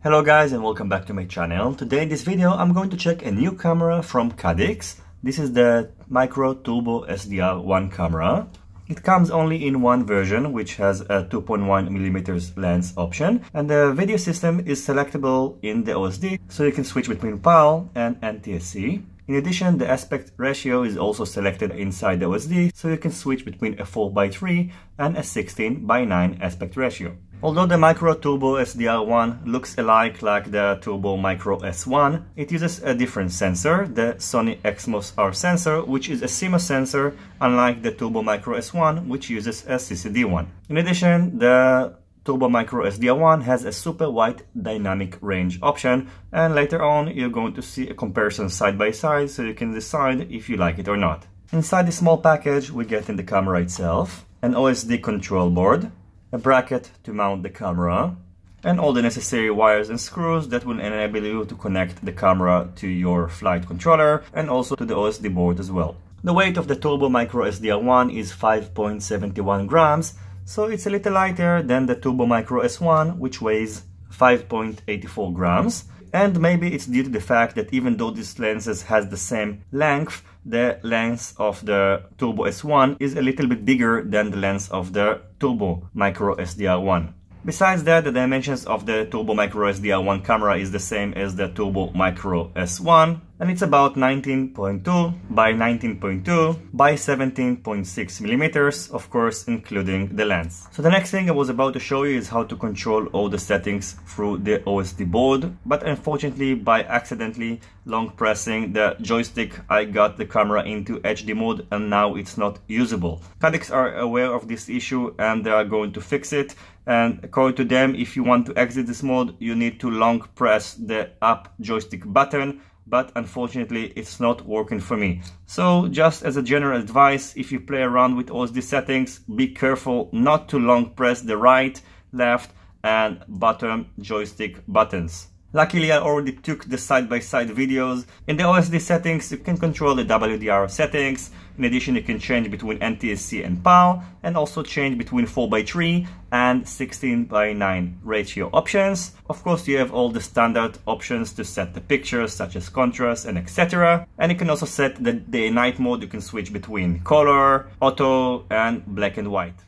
Hello guys and welcome back to my channel. Today in this video I'm going to check a new camera from Caddx. This is the Micro Turbo SDR1 camera. It comes only in one version, which has a 2.1mm lens option, and the video system is selectable in the OSD, so you can switch between PAL and NTSC. In addition, the aspect ratio is also selected inside the OSD, so you can switch between a 4:3 and a 16:9 aspect ratio. Although the Micro Turbo SDR1 looks alike like the Turbo Micro S1, it uses a different sensor, the SONY Exmor-R sensor, which is a CMOS sensor, unlike the Turbo Micro S1, which uses a CCD one. In addition, the Turbo Micro SDR1 has a super wide dynamic range option, and later on you're going to see a comparison side by side so you can decide if you like it or not. Inside the small package we get in the camera itself an OSD control board, a bracket to mount the camera, and all the necessary wires and screws that will enable you to connect the camera to your flight controller and also to the OSD board as well. The weight of the Turbo Micro SDR1 is 5.71 grams, so it's a little lighter than the Turbo Micro S1, which weighs 5.84 grams. And maybe it's due to the fact that even though these lenses has the same length, the length of the Turbo S1 is a little bit bigger than the length of the Turbo Micro SDR1. Besides that, the dimensions of the Turbo Micro SDR1 camera is the same as the Turbo Micro S1, and it's about 19.2 by 19.2 by 17.6 millimeters, of course including the lens. So the next thing I was about to show you is how to control all the settings through the OSD board, but unfortunately by accidentally long pressing the joystick I got the camera into HD mode and now it's not usable. Caddx are aware of this issue and they are going to fix it, and according to them, if you want to exit this mode you need to long press the up joystick button, but unfortunately it's not working for me. So just as a general advice, if you play around with OSD settings, be careful not to long press the right, left and bottom joystick buttons. Luckily I already took the side-by-side videos. In the OSD settings you can control the WDR settings. In addition, you can change between NTSC and PAL, and also change between 4:3 and 16:9 ratio options. Of course, you have all the standard options to set the pictures, such as contrast and etc. And you can also set the day and night mode. You can switch between color, auto, and black and white.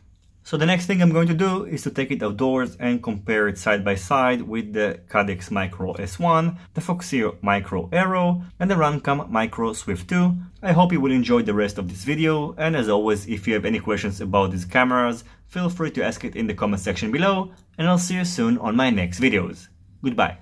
So the next thing I'm going to do is to take it outdoors and compare it side by side with the Caddx Micro S1, the Foxeo Micro Aero, and the Runcam Micro Swift 2. I hope you will enjoy the rest of this video, and as always, if you have any questions about these cameras, feel free to ask it in the comment section below, and I'll see you soon on my next videos. Goodbye.